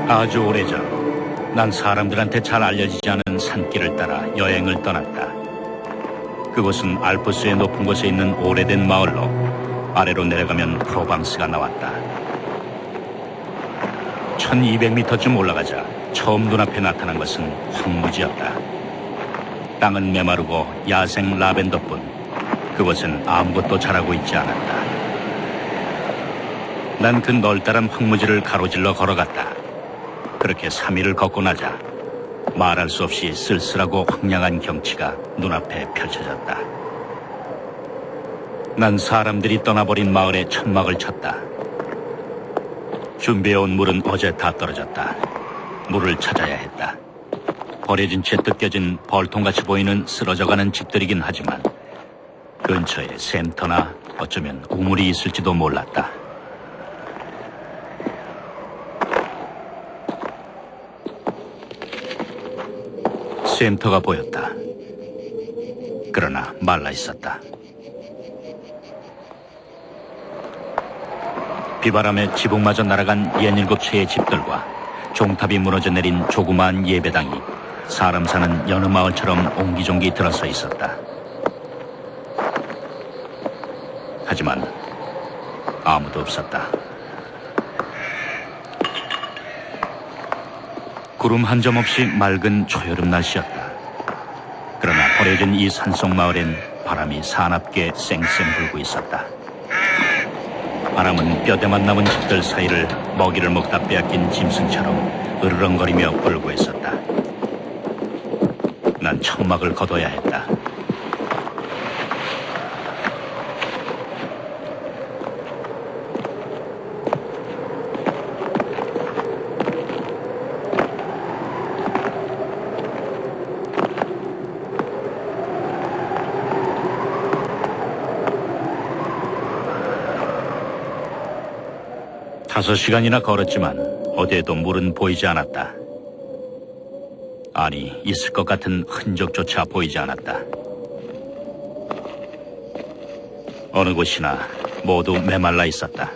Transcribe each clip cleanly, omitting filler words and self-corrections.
아주 오래전 난 사람들한테 잘 알려지지 않은 산길을 따라 여행을 떠났다. 그곳은 알프스의 높은 곳에 있는 오래된 마을로 아래로 내려가면 프로방스가 나왔다. 1200m쯤 올라가자 처음 눈앞에 나타난 것은 황무지였다. 땅은 메마르고 야생 라벤더뿐 그곳엔 아무것도 자라고 있지 않았다. 난 그 널따란 황무지를 가로질러 걸어갔다. 그렇게 3일을 걷고 나자 말할 수 없이 쓸쓸하고 황량한 경치가 눈앞에 펼쳐졌다. 난 사람들이 떠나버린 마을에 천막을 쳤다. 준비해온 물은 어제 다 떨어졌다. 물을 찾아야 했다. 버려진 채 뜯겨진 벌통같이 보이는 쓰러져가는 집들이긴 하지만 근처에 샘터나 어쩌면 우물이 있을지도 몰랐다. 샘터가 보였다. 그러나 말라 있었다. 비바람에 지붕마저 날아간 67채의 집들과 종탑이 무너져 내린 조그마한 예배당이 사람 사는 여느 마을처럼 옹기종기 들어서 있었다. 하지만 아무도 없었다. 구름 한 점 없이 맑은 초여름 날씨였다. 그러나 버려진 이 산속 마을엔 바람이 사납게 쌩쌩 불고 있었다. 바람은 뼈대만 남은 집들 사이를 먹이를 먹다 빼앗긴 짐승처럼 으르렁거리며 불고 있었다. 난 천막을 걷어야 했다. 다섯 시간이나 걸었지만 어디에도 물은 보이지 않았다. 아니, 있을 것 같은 흔적조차 보이지 않았다. 어느 곳이나 모두 메말라 있었다.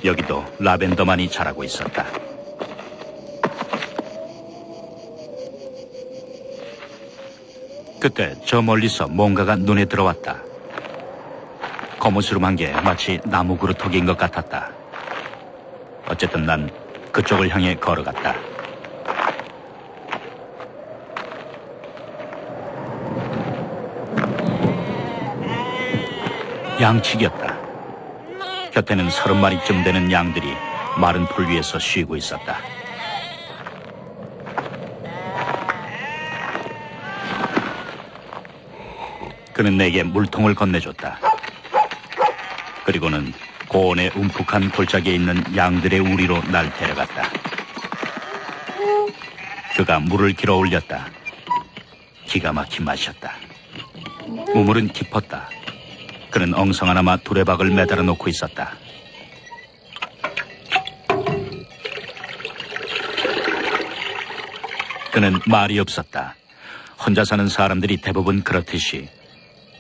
여기도 라벤더만이 자라고 있었다. 그때 저 멀리서 뭔가가 눈에 들어왔다. 거무스름한 게 마치 나무 그루터기인 것 같았다. 어쨌든 난 그쪽을 향해 걸어갔다. 양치기였다. 곁에는 30마리쯤 되는 양들이 마른 풀 위에서 쉬고 있었다. 그는 내게 물통을 건네줬다. 그리고는 고온의 움푹한 골짜기에 있는 양들의 우리로 날 데려갔다. 그가 물을 길어 올렸다. 기가 막힌 맛이었다. 우물은 깊었다. 그는 엉성하나마 두레박을 매달아 놓고 있었다. 그는 말이 없었다. 혼자 사는 사람들이 대부분 그렇듯이.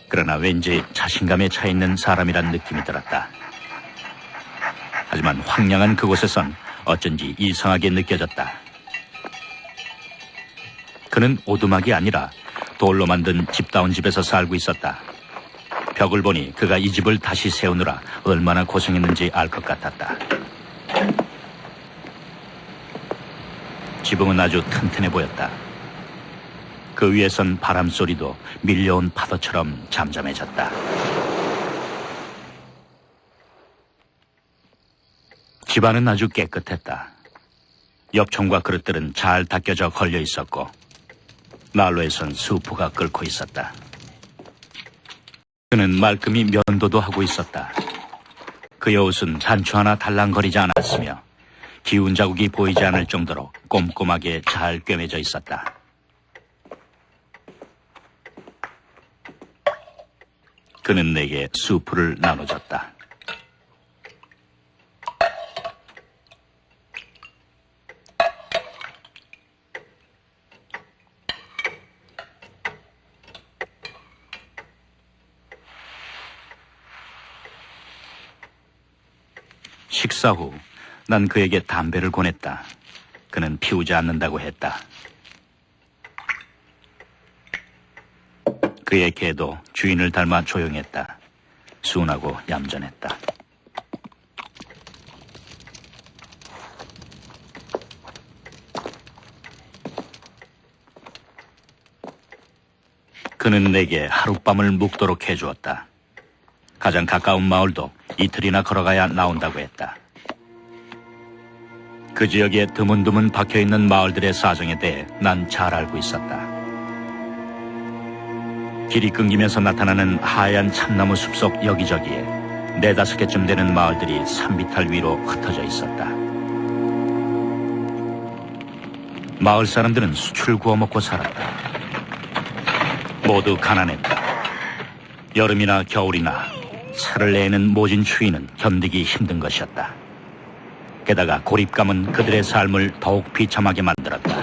그러나 왠지 자신감에 차 있는 사람이란 느낌이 들었다. 하지만 황량한 그곳에선 어쩐지 이상하게 느껴졌다. 그는 오두막이 아니라 돌로 만든 집다운 집에서 살고 있었다. 벽을 보니 그가 이 집을 다시 세우느라 얼마나 고생했는지 알 것 같았다. 지붕은 아주 튼튼해 보였다. 그 위에선 바람소리도 밀려온 파도처럼 잠잠해졌다. 집안은 아주 깨끗했다. 엽총과 그릇들은 잘 닦여져 걸려 있었고 난로에선 수프가 끓고 있었다. 그는 말끔히 면도도 하고 있었다. 그의 옷은 단추 하나 달랑거리지 않았으며 기운 자국이 보이지 않을 정도로 꼼꼼하게 잘 꿰매져 있었다. 그는 내게 수프를 나눠줬다. 식사 후 난 그에게 담배를 권했다. 그는 피우지 않는다고 했다. 그의 개도 주인을 닮아 조용했다. 순하고 얌전했다. 그는 내게 하룻밤을 묵도록 해주었다. 가장 가까운 마을도 이틀이나 걸어가야 나온다고 했다. 그 지역에 드문드문 박혀있는 마을들의 사정에 대해 난 잘 알고 있었다. 길이 끊기면서 나타나는 하얀 참나무 숲속 여기저기에 4-5개쯤 되는 마을들이 산비탈 위로 흩어져 있었다. 마을 사람들은 수출 구워 먹고 살았다. 모두 가난했다. 여름이나 겨울이나 살을 내는 모진 추위는 견디기 힘든 것이었다. 게다가 고립감은 그들의 삶을 더욱 비참하게 만들었다.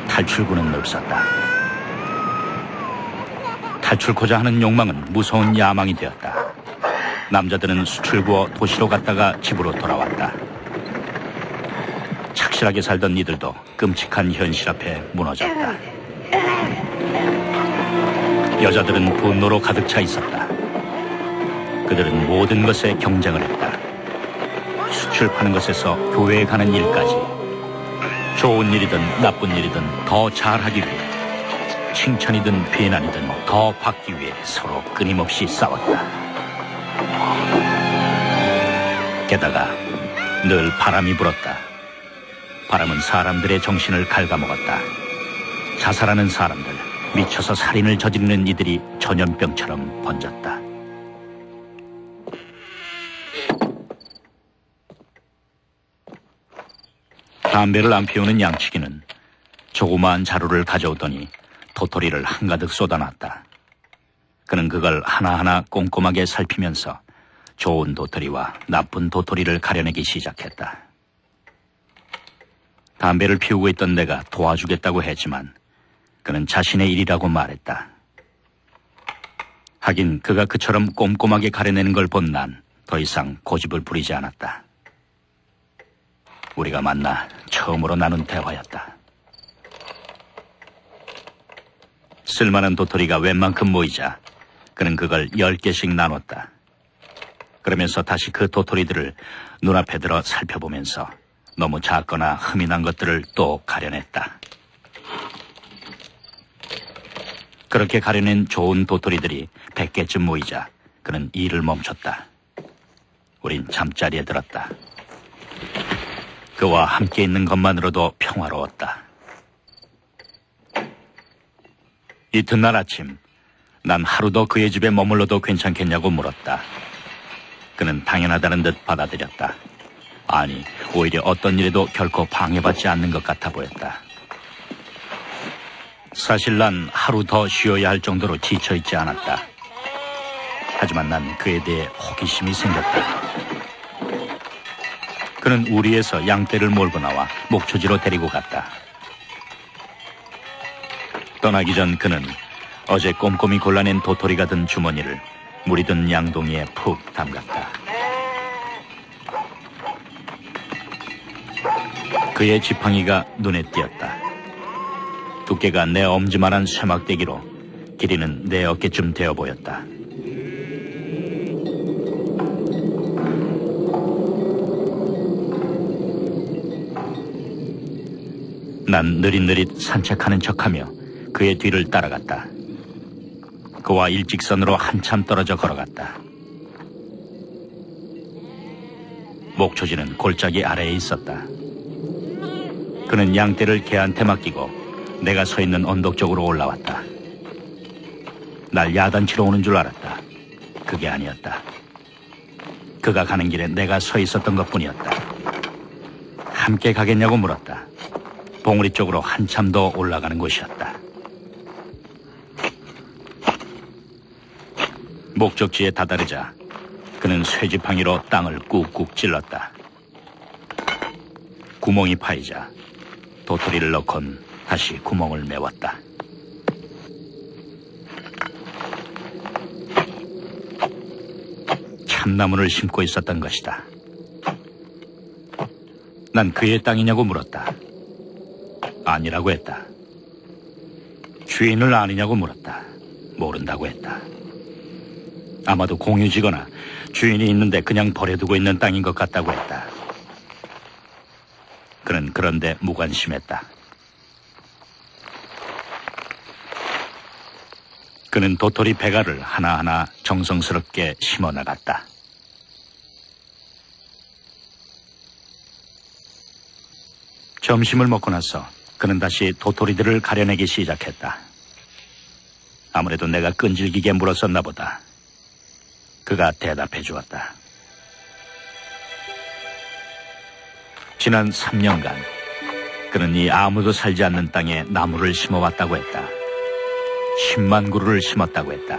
탈출구는 없었다. 탈출코자 하는 욕망은 무서운 야망이 되었다. 남자들은 수출 구워 도시로 갔다가 집으로 돌아왔다. 착실하게 살던 이들도 끔찍한 현실 앞에 무너졌다. 여자들은 분노로 가득 차 있었다. 그들은 모든 것에 경쟁을 했다. 수출 파는 것에서 교회에 가는 일까지. 좋은 일이든 나쁜 일이든 더 잘하기 위해, 칭찬이든 비난이든 더 받기 위해 서로 끊임없이 싸웠다. 게다가 늘 바람이 불었다. 바람은 사람들의 정신을 갉아먹었다. 자살하는 사람들, 미쳐서 살인을 저지르는 이들이 전염병처럼 번졌다. 담배를 안 피우는 양치기는 조그마한 자루를 가져오더니 도토리를 한가득 쏟아놨다. 그는 그걸 하나하나 꼼꼼하게 살피면서 좋은 도토리와 나쁜 도토리를 가려내기 시작했다. 담배를 피우고 있던 내가 도와주겠다고 했지만 그는 자신의 일이라고 말했다. 하긴 그가 그처럼 꼼꼼하게 가려내는 걸 본 난 더 이상 고집을 부리지 않았다. 우리가 만나 처음으로 나눈 대화였다. 쓸만한 도토리가 웬만큼 모이자 그는 그걸 10개씩 나눴다. 그러면서 다시 그 도토리들을 눈앞에 들어 살펴보면서 너무 작거나 흠이 난 것들을 또 가려냈다. 그렇게 가려낸 좋은 도토리들이 100개쯤 모이자 그는 일을 멈췄다. 우린 잠자리에 들었다. 그와 함께 있는 것만으로도 평화로웠다. 이튿날 아침, 난 하루 더 그의 집에 머물러도 괜찮겠냐고 물었다. 그는 당연하다는 듯 받아들였다. 아니, 오히려 어떤 일에도 결코 방해받지 않는 것 같아 보였다. 사실 난 하루 더 쉬어야 할 정도로 지쳐있지 않았다. 하지만 난 그에 대해 호기심이 생겼다. 그는 우리에서 양떼를 몰고 나와 목초지로 데리고 갔다. 떠나기 전 그는 어제 꼼꼼히 골라낸 도토리가 든 주머니를 물이 든 양동이에 푹 담갔다. 그의 지팡이가 눈에 띄었다. 두께가 내 엄지만한 쇠막대기로 길이는 내 어깨쯤 되어 보였다. 난 느릿느릿 산책하는 척하며 그의 뒤를 따라갔다. 그와 일직선으로 한참 떨어져 걸어갔다. 목초지는 골짜기 아래에 있었다. 그는 양떼를 개한테 맡기고 내가 서 있는 언덕 쪽으로 올라왔다. 날 야단치러 오는 줄 알았다. 그게 아니었다. 그가 가는 길에 내가 서 있었던 것뿐이었다. 함께 가겠냐고 물었다. 봉우리 쪽으로 한참 더 올라가는 곳이었다. 목적지에 다다르자 그는 쇠지팡이로 땅을 꾹꾹 찔렀다. 구멍이 파이자 도토리를 넣곤 다시 구멍을 메웠다. 참나무를 심고 있었던 것이다. 난 그의 땅이냐고 물었다. 아니라고 했다. 주인을 아느냐고 물었다. 모른다고 했다. 아마도 공유지거나 주인이 있는데 그냥 버려두고 있는 땅인 것 같다고 했다. 그는 그런데 무관심했다. 그는 도토리 배가를 하나하나 정성스럽게 심어나갔다. 점심을 먹고 나서 그는 다시 도토리들을 가려내기 시작했다. 아무래도 내가 끈질기게 물었었나 보다. 그가 대답해 주었다. 지난 3년간 그는 이 아무도 살지 않는 땅에 나무를 심어왔다고 했다. 10만 그루를 심었다고 했다.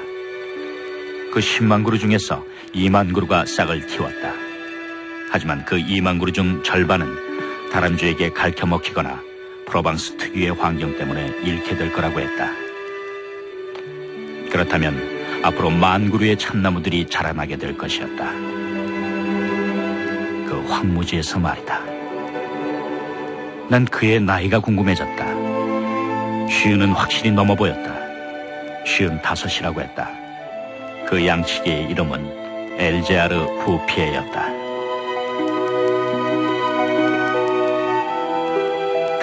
그 10만 그루 중에서 2만 그루가 싹을 틔웠다. 하지만 그 2만 그루 중 절반은 다람쥐에게 갉혀먹히거나 프로방스 특유의 환경 때문에 잃게 될 거라고 했다. 그렇다면 앞으로 1만 그루의 참나무들이 자라나게 될 것이었다. 그 황무지에서 말이다. 난 그의 나이가 궁금해졌다. 50은 확실히 넘어 보였다. 55이라고 했다. 그 양치기의 이름은 엘제아르 부피에였다.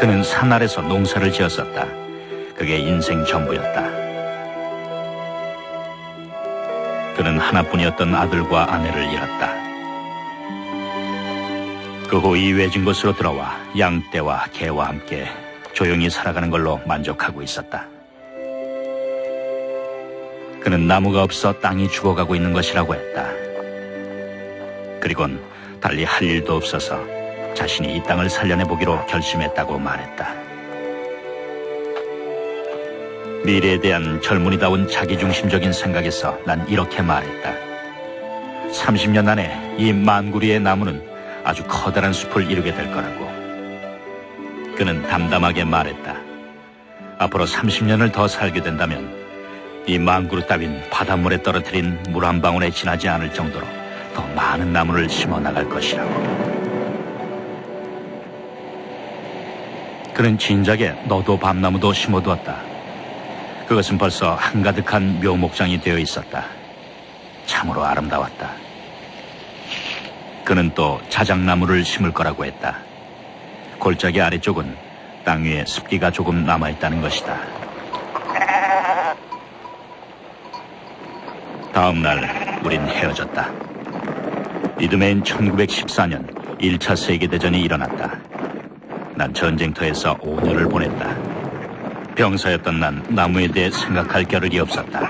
그는 산 아래서 농사를 지었었다. 그게 인생 전부였다. 그는 하나뿐이었던 아들과 아내를 잃었다. 그 후 이외진 곳으로 들어와 양떼와 개와 함께 조용히 살아가는 걸로 만족하고 있었다. 그는 나무가 없어 땅이 죽어가고 있는 것이라고 했다. 그리곤 달리 할 일도 없어서 자신이 이 땅을 살려내보기로 결심했다고 말했다. 미래에 대한 젊은이다운 자기중심적인 생각에서 난 이렇게 말했다. 30년 안에 이 1만 그루의 나무는 아주 커다란 숲을 이루게 될 거라고. 그는 담담하게 말했다. 앞으로 30년을 더 살게 된다면 이 1만 그루 따윈 바닷물에 떨어뜨린 물 한 방울에 지나지 않을 정도로 더 많은 나무를 심어 나갈 것이라고. 그는 진작에 너도 밤나무도 심어두었다. 그것은 벌써 한가득한 묘목장이 되어 있었다. 참으로 아름다웠다. 그는 또 자작나무를 심을 거라고 했다. 골짜기 아래쪽은 땅 위에 습기가 조금 남아있다는 것이다. 다음 날 우린 헤어졌다. 이듬해인 1914년 1차 세계대전이 일어났다. 난 전쟁터에서 5년을 보냈다. 병사였던 난 나무에 대해 생각할 겨를이 없었다.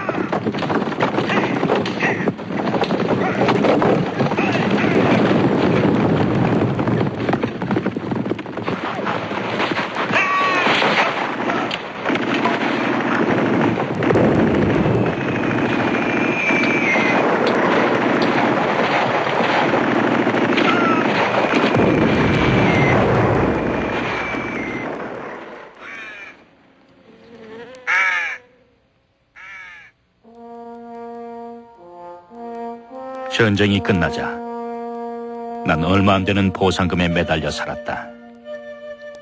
전쟁이 끝나자 난 얼마 안 되는 보상금에 매달려 살았다.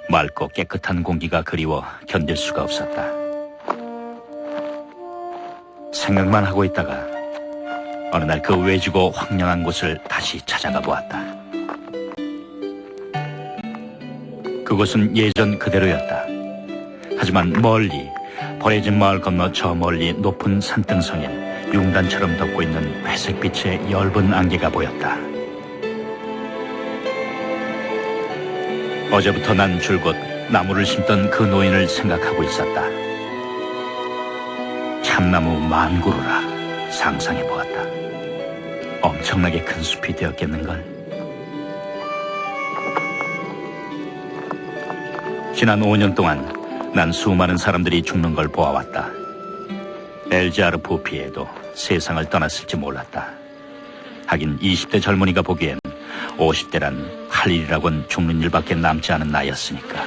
맑고 깨끗한 공기가 그리워 견딜 수가 없었다. 생각만 하고 있다가 어느 날 그 외지고 황량한 곳을 다시 찾아가 보았다. 그곳은 예전 그대로였다. 하지만 멀리 버려진 마을 건너 저 멀리 높은 산등성엔 융단처럼 덮고 있는 회색빛의 엷은 안개가 보였다. 어제부터 난 줄곧 나무를 심던 그 노인을 생각하고 있었다. 참나무 1만 그루라 상상해보았다. 엄청나게 큰 숲이 되었겠는걸. 지난 5년 동안 난 수많은 사람들이 죽는 걸 보아왔다. 엘자르 부피에도 세상을 떠났을지 몰랐다. 하긴 20대 젊은이가 보기엔 50대란 할 일이라곤 죽는 일밖에 남지 않은 나이였으니까.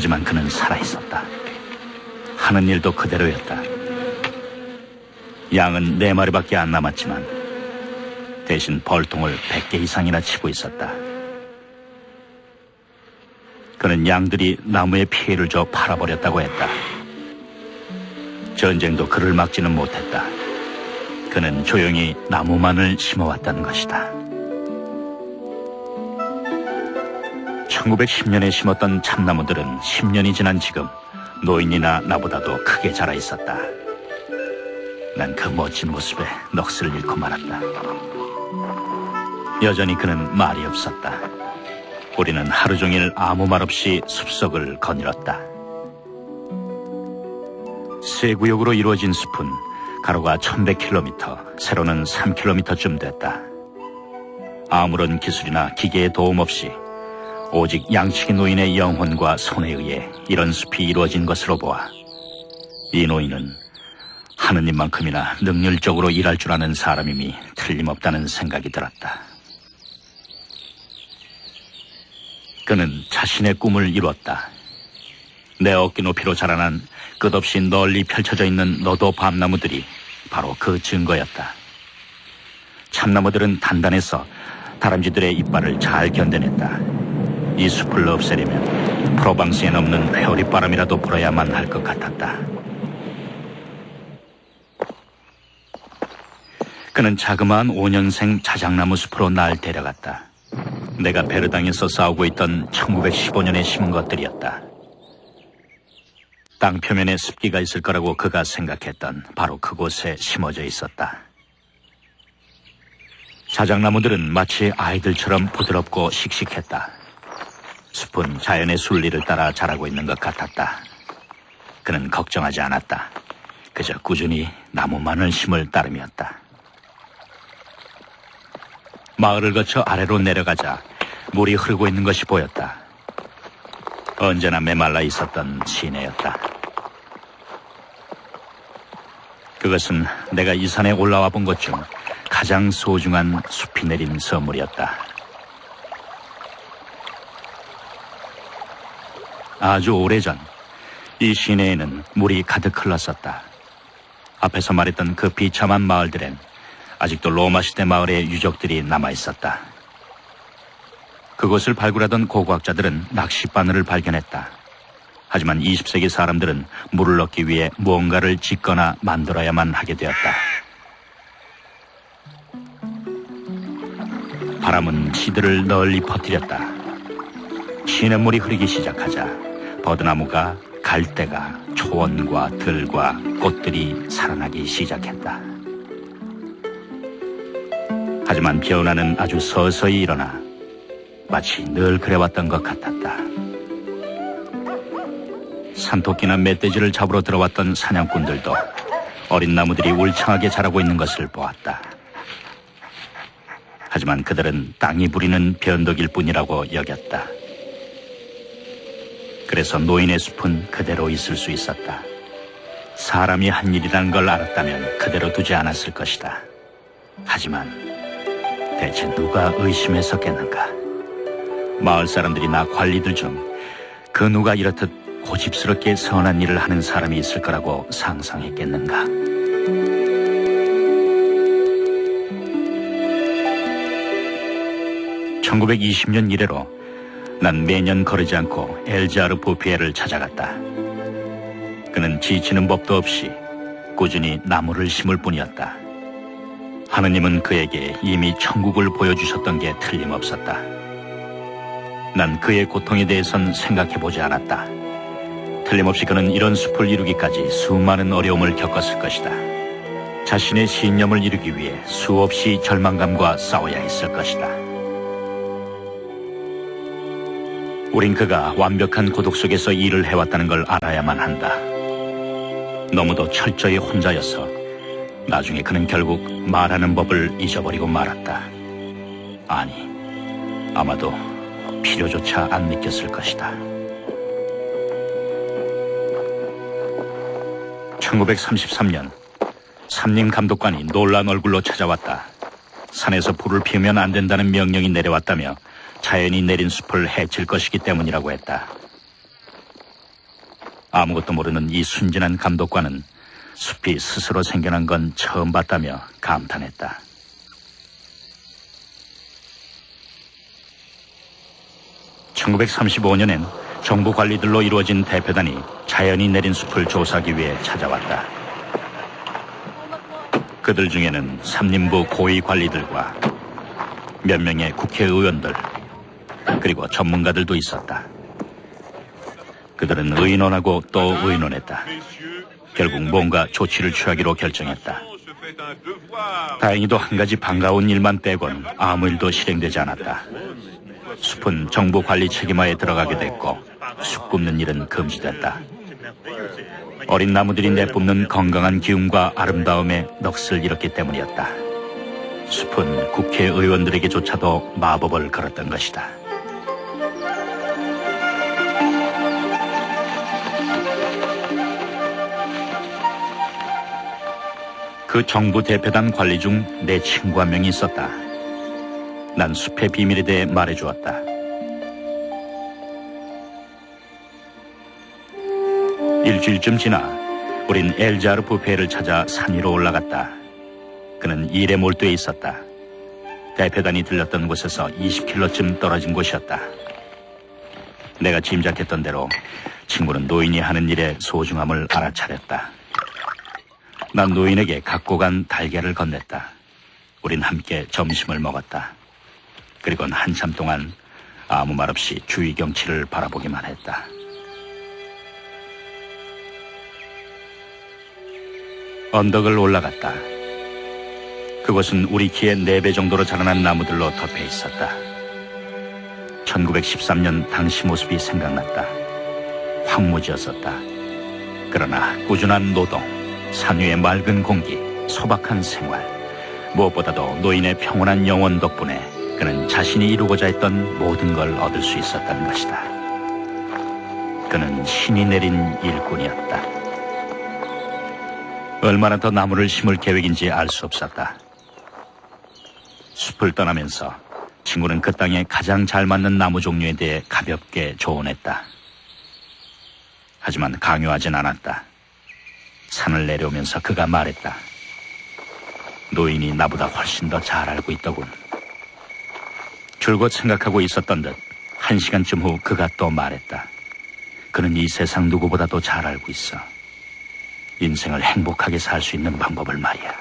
하지만 그는 살아있었다. 하는 일도 그대로였다. 양은 4마리밖에 안 남았지만 대신 벌통을 100개 이상이나 치고 있었다. 그는 양들이 나무에 피해를 줘 팔아버렸다고 했다. 전쟁도 그를 막지는 못했다. 그는 조용히 나무만을 심어왔다는 것이다. 1910년에 심었던 참나무들은 10년이 지난 지금 노인이나 나보다도 크게 자라 있었다. 난 그 멋진 모습에 넋을 잃고 말았다. 여전히 그는 말이 없었다. 우리는 하루 종일 아무 말 없이 숲속을 거닐었다. 세 구역으로 이루어진 숲은 가로가 1100km, 세로는 3km쯤 됐다. 아무런 기술이나 기계의 도움 없이 오직 양치기 노인의 영혼과 손에 의해 이런 숲이 이루어진 것으로 보아 이 노인은 하느님만큼이나 능률적으로 일할 줄 아는 사람임이 틀림없다는 생각이 들었다. 그는 자신의 꿈을 이뤘다. 내 어깨 높이로 자라난 끝없이 널리 펼쳐져 있는 너도 밤나무들이 바로 그 증거였다. 참나무들은 단단해서 다람쥐들의 이빨을 잘 견뎌냈다. 이 숲을 없애려면 프로방스에 넘는 회오리바람이라도 불어야만 할 것 같았다. 그는 자그마한 5년생 자작나무 숲으로 날 데려갔다. 내가 베르당에서 싸우고 있던 1915년에 심은 것들이었다. 땅 표면에 습기가 있을 거라고 그가 생각했던 바로 그곳에 심어져 있었다. 자작나무들은 마치 아이들처럼 부드럽고 씩씩했다. 숲은 자연의 순리를 따라 자라고 있는 것 같았다. 그는 걱정하지 않았다. 그저 꾸준히 나무만을 심을 따름이었다. 마을을 거쳐 아래로 내려가자 물이 흐르고 있는 것이 보였다. 언제나 메말라 있었던 시내였다. 그것은 내가 이 산에 올라와 본 것 중 가장 소중한 숲이 내린 선물이었다. 아주 오래전 이 시내에는 물이 가득 흘렀었다. 앞에서 말했던 그 비참한 마을들엔 아직도 로마 시대 마을의 유적들이 남아있었다. 그곳을 발굴하던 고고학자들은 낚싯바늘을 발견했다. 하지만 20세기 사람들은 물을 얻기 위해 무언가를 짓거나 만들어야만 하게 되었다. 바람은 시들을 널리 퍼뜨렸다. 시냇물이 흐르기 시작하자 버드나무가 갈대가 초원과 들과 꽃들이 살아나기 시작했다. 하지만 변화는 아주 서서히 일어나 마치 늘 그래왔던 것 같았다. 산토끼나 멧돼지를 잡으러 들어왔던 사냥꾼들도 어린 나무들이 울창하게 자라고 있는 것을 보았다. 하지만 그들은 땅이 부리는 변덕일 뿐이라고 여겼다. 그래서 노인의 숲은 그대로 있을 수 있었다. 사람이 한 일이라는 걸 알았다면 그대로 두지 않았을 것이다. 하지만 대체 누가 의심했었겠는가? 마을 사람들이나 관리들 중 그 누가 이렇듯 고집스럽게 선한 일을 하는 사람이 있을 거라고 상상했겠는가? (1920년) 이래로 난 매년 거르지 않고 엘자르 보피에를 찾아갔다. 그는 지치는 법도 없이 꾸준히 나무를 심을 뿐이었다. 하느님은 그에게 이미 천국을 보여주셨던 게 틀림없었다. 난 그의 고통에 대해선 생각해보지 않았다. 틀림없이 그는 이런 숲을 이루기까지 수많은 어려움을 겪었을 것이다. 자신의 신념을 이루기 위해 수없이 절망감과 싸워야 했을 것이다. 우린 그가 완벽한 고독 속에서 일을 해왔다는 걸 알아야만 한다. 너무도 철저히 혼자여서 나중에 그는 결국 말하는 법을 잊어버리고 말았다. 아니, 아마도 필요조차 안 느꼈을 것이다. 1933년 삼림 감독관이 놀란 얼굴로 찾아왔다. 산에서 불을 피우면 안 된다는 명령이 내려왔다며 자연이 내린 숲을 해칠 것이기 때문이라고 했다. 아무것도 모르는 이 순진한 감독관은 숲이 스스로 생겨난 건 처음 봤다며 감탄했다. (1935년엔) 정부 관리들로 이루어진 대표단이 자연이 내린 숲을 조사하기 위해 찾아왔다. 그들 중에는 삼림부 고위 관리들과 몇 명의 국회의원들, 그리고 전문가들도 있었다. 그들은 의논하고 또 의논했다. 결국 뭔가 조치를 취하기로 결정했다. 다행히도 한 가지 반가운 일만 빼곤 아무 일도 실행되지 않았다. 숲은 정부 관리 책임하에 들어가게 됐고 숲 굽는 일은 금지됐다. 어린 나무들이 내뿜는 건강한 기운과 아름다움에 넋을 잃었기 때문이었다. 숲은 국회의원들에게조차도 마법을 걸었던 것이다. 그 정부 대표단 관리 중 내 친구 한 명이 있었다. 난 숲의 비밀에 대해 말해주었다. 일주일쯤 지나 우린 엘자르 부페를 찾아 산 위로 올라갔다. 그는 일에 몰두해 있었다. 대표단이 들렸던 곳에서 20km쯤 떨어진 곳이었다. 내가 짐작했던 대로 친구는 노인이 하는 일의 소중함을 알아차렸다. 난 노인에게 갖고 간 달걀을 건넸다. 우린 함께 점심을 먹었다. 그리고는 한참 동안 아무 말 없이 주위 경치를 바라보기만 했다. 언덕을 올라갔다. 그곳은 우리 키의 4배 정도로 자라난 나무들로 덮여 있었다. 1913년 당시 모습이 생각났다. 황무지였었다. 그러나 꾸준한 노동, 산 위의 맑은 공기, 소박한 생활, 무엇보다도 노인의 평온한 영혼 덕분에 그는 자신이 이루고자 했던 모든 걸 얻을 수 있었던 것이다. 그는 신이 내린 일꾼이었다. 얼마나 더 나무를 심을 계획인지 알 수 없었다. 숲을 떠나면서 친구는 그 땅에 가장 잘 맞는 나무 종류에 대해 가볍게 조언했다. 하지만 강요하진 않았다. 산을 내려오면서 그가 말했다. 노인이 나보다 훨씬 더 잘 알고 있더군. 줄곧 생각하고 있었던 듯 1시간쯤 후 그가 또 말했다. 그는 이 세상 누구보다도 잘 알고 있어. 인생을 행복하게 살 수 있는 방법을 말이야.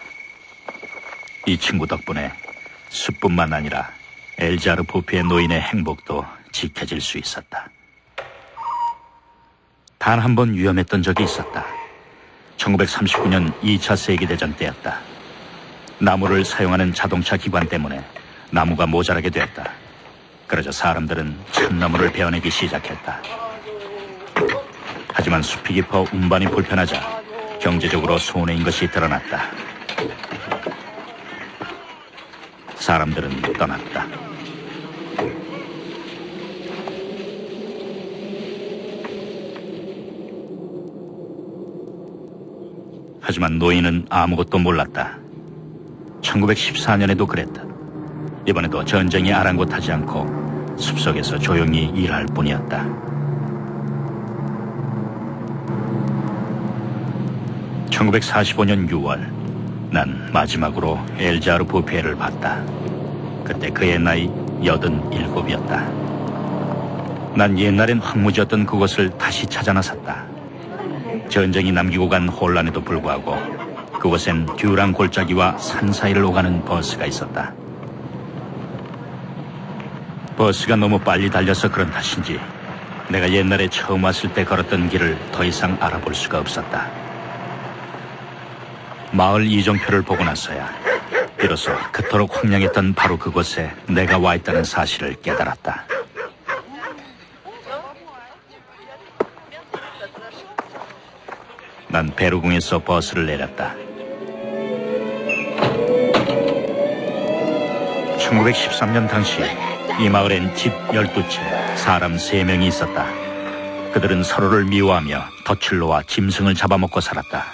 이 친구 덕분에 숲뿐만 아니라 엘자르 부페의 노인의 행복도 지켜질 수 있었다. 단 한 번 위험했던 적이 있었다. 1939년 2차 세계대전 때였다. 나무를 사용하는 자동차 기관 때문에 나무가 모자라게 되었다. 그러자 사람들은 참나무를 베어내기 시작했다. 하지만 숲이 깊어 운반이 불편하자 경제적으로 손해인 것이 드러났다. 사람들은 떠났다. 하지만 노인은 아무것도 몰랐다. 1914년에도 그랬다. 이번에도 전쟁이 아랑곳하지 않고 숲속에서 조용히 일할 뿐이었다. (1945년 6월) 난 마지막으로 엘자르 부페를 봤다. 그때 그의 나이 87이었다. 난 옛날엔 황무지였던 그곳을 다시 찾아 나섰다. 전쟁이 남기고 간 혼란에도 불구하고 그곳엔 듀랑 골짜기와 산 사이를 오가는 버스가 있었다. 버스가 너무 빨리 달려서 그런 탓인지 내가 옛날에 처음 왔을 때 걸었던 길을 더 이상 알아볼 수가 없었다. 마을 이정표를 보고 나서야 비로소 그토록 황량했던 바로 그곳에 내가 와 있다는 사실을 깨달았다. 난 베르궁에서 버스를 내렸다. 1913년 당시 이 마을엔 집 12채, 사람 3명이 있었다. 그들은 서로를 미워하며 덫을 놓아 짐승을 잡아먹고 살았다.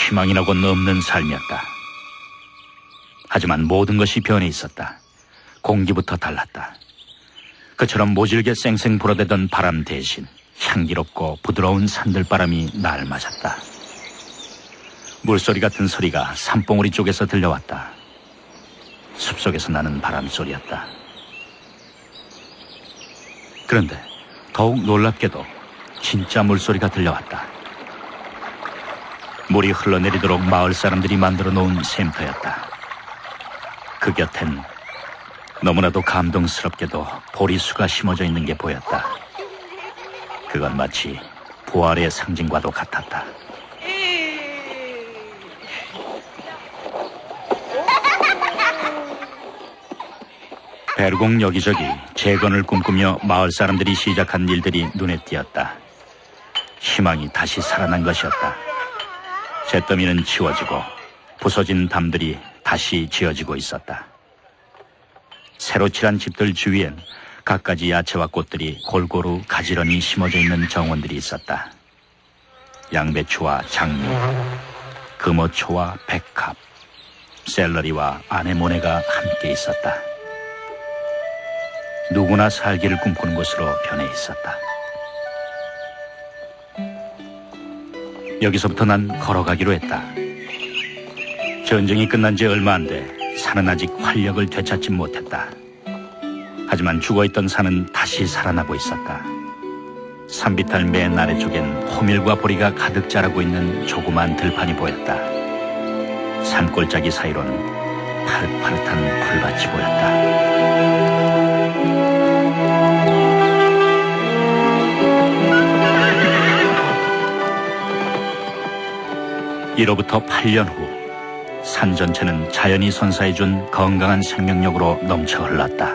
희망이라고는 없는 삶이었다. 하지만 모든 것이 변해 있었다. 공기부터 달랐다. 그처럼 모질게 쌩쌩 불어대던 바람 대신 향기롭고 부드러운 산들바람이 날 맞았다. 물소리 같은 소리가 산봉우리 쪽에서 들려왔다. 숲속에서 나는 바람소리였다. 그런데 더욱 놀랍게도 진짜 물소리가 들려왔다. 물이 흘러내리도록 마을 사람들이 만들어 놓은 샘터였다. 그 곁엔 너무나도 감동스럽게도 보리수가 심어져 있는 게 보였다. 그건 마치 부활의 상징과도 같았다. 베르공 여기저기 재건을 꿈꾸며 마을 사람들이 시작한 일들이 눈에 띄었다. 희망이 다시 살아난 것이었다. 잿더미는 치워지고 부서진 담들이 다시 지어지고 있었다. 새로 칠한 집들 주위엔 갖가지 야채와 꽃들이 골고루 가지런히 심어져 있는 정원들이 있었다. 양배추와 장미, 금어초와 백합, 샐러리와 아네모네가 함께 있었다. 누구나 살기를 꿈꾸는 곳으로 변해 있었다. 여기서부터 난 걸어가기로 했다. 전쟁이 끝난 지 얼마 안 돼 산은 아직 활력을 되찾지 못했다. 하지만 죽어있던 산은 다시 살아나고 있었다. 산비탈 맨 아래쪽엔 호밀과 보리가 가득 자라고 있는 조그만 들판이 보였다. 산골짜기 사이론 파릇파릇한 풀밭이 보였다. 이로부터 8년 후 산 전체는 자연이 선사해준 건강한 생명력으로 넘쳐 흘렀다.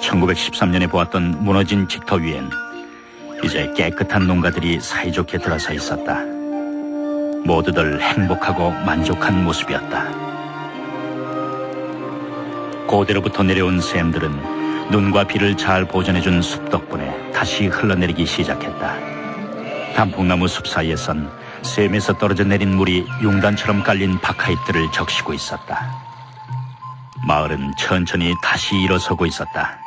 1913년에 보았던 무너진 직터 위엔 이제 깨끗한 농가들이 사이좋게 들어서 있었다. 모두들 행복하고 만족한 모습이었다. 고대로부터 내려온 샘들은 눈과 비를 잘 보존해준 숲 덕분에 다시 흘러내리기 시작했다. 단풍나무 숲 사이에선 샘에서 떨어져 내린 물이 용단처럼 깔린 박하잎들을 적시고 있었다. 마을은 천천히 다시 일어서고 있었다.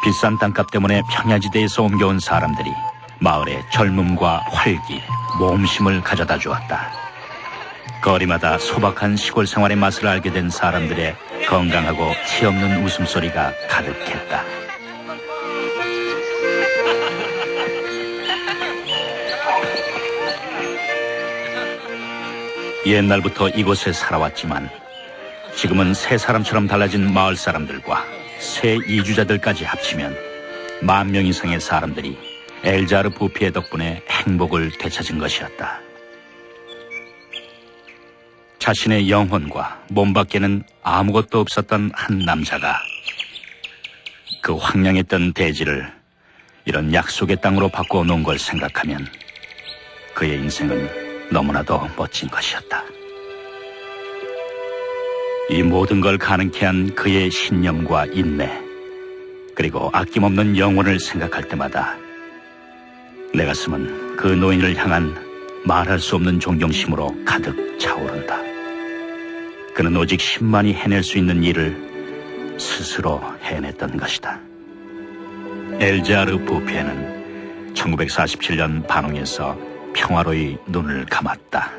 비싼 땅값 때문에 평야지대에서 옮겨온 사람들이 마을에 젊음과 활기, 모험심을 가져다 주었다. 거리마다 소박한 시골 생활의 맛을 알게 된 사람들의 건강하고 티없는 웃음소리가 가득했다. 옛날부터 이곳에 살아왔지만 지금은 새 사람처럼 달라진 마을 사람들과 새 이주자들까지 합치면 10,000명 이상의 사람들이 엘자르 부피의 덕분에 행복을 되찾은 것이었다. 자신의 영혼과 몸 밖에는 아무것도 없었던 한 남자가 그 황량했던 대지를 이런 약속의 땅으로 바꾸어 놓은 걸 생각하면 그의 인생은 너무나도 멋진 것이었다. 이 모든 걸 가능케 한 그의 신념과 인내, 그리고 아낌없는 영혼을 생각할 때마다 내 가슴은 그 노인을 향한 말할 수 없는 존경심으로 가득 차오른다. 그는 오직 10만이 해낼 수 있는 일을 스스로 해냈던 것이다. 엘자르 부페는 1947년 반홍에서 평화로이 눈을 감았다.